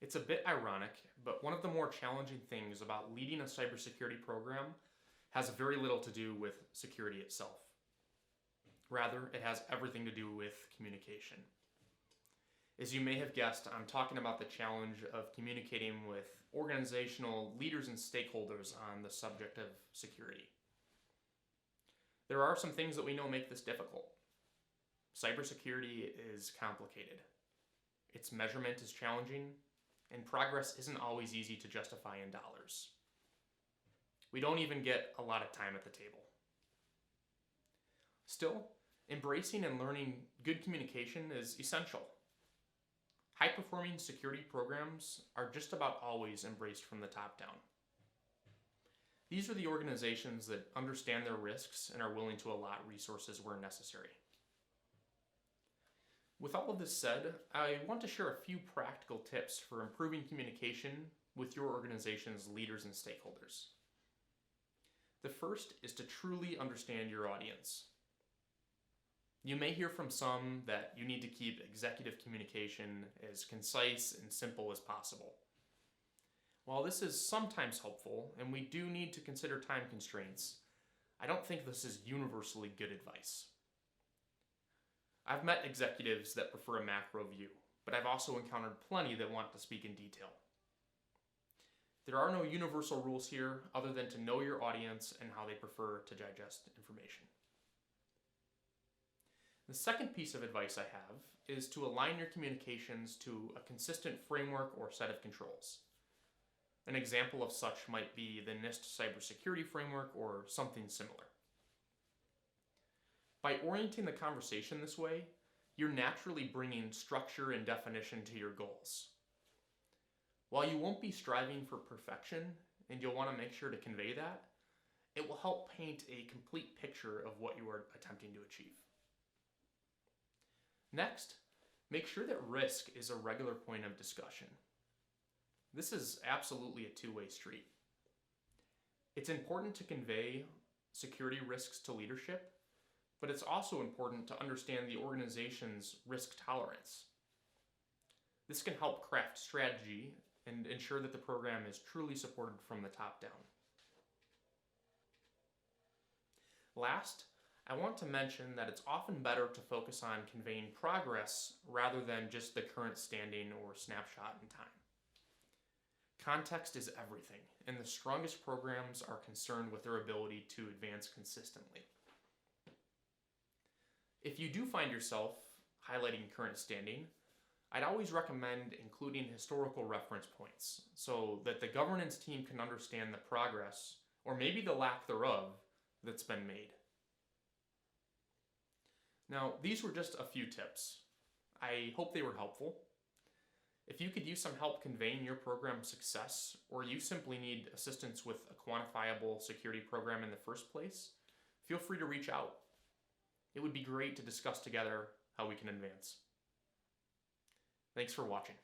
It's a bit ironic, but one of the more challenging things about leading a cybersecurity program has very little to do with security itself. Rather, it has everything to do with communication. As you may have guessed, I'm talking about the challenge of communicating with organizational leaders and stakeholders on the subject of security. There are some things that we know make this difficult. Cybersecurity is complicated. Its measurement is challenging, and progress isn't always easy to justify in dollars. We don't even get a lot of time at the table. Still, embracing and learning good communication is essential. High-performing security programs are just about always embraced from the top down. These are the organizations that understand their risks and are willing to allot resources where necessary. With all of this said, I want to share a few practical tips for improving communication with your organization's leaders and stakeholders. The first is to truly understand your audience. You may hear from some that you need to keep executive communication as concise and simple as possible. While this is sometimes helpful, and we do need to consider time constraints, I don't think this is universally good advice. I've met executives that prefer a macro view, but I've also encountered plenty that want to speak in detail. There are no universal rules here other than to know your audience and how they prefer to digest information. The second piece of advice I have is to align your communications to a consistent framework or set of controls. An example of such might be the NIST cybersecurity framework or something similar. By orienting the conversation this way, you're naturally bringing structure and definition to your goals. While you won't be striving for perfection, and you'll want to make sure to convey that, it will help paint a complete picture of what you are attempting to achieve. Next, make sure that risk is a regular point of discussion. This is absolutely a two-way street. It's important to convey security risks to leadership, but it's also important to understand the organization's risk tolerance. This can help craft strategy and ensure that the program is truly supported from the top down. Last, I want to mention that it's often better to focus on conveying progress rather than just the current standing or snapshot in time. Context is everything, and the strongest programs are concerned with their ability to advance consistently. If you do find yourself highlighting current standing, I'd always recommend including historical reference points so that the governance team can understand the progress, or maybe the lack thereof, that's been made. Now, these were just a few tips. I hope they were helpful. If you could use some help conveying your program's success, or you simply need assistance with a quantifiable security program in the first place, feel free to reach out. It would be great to discuss together how we can advance. Thanks for watching.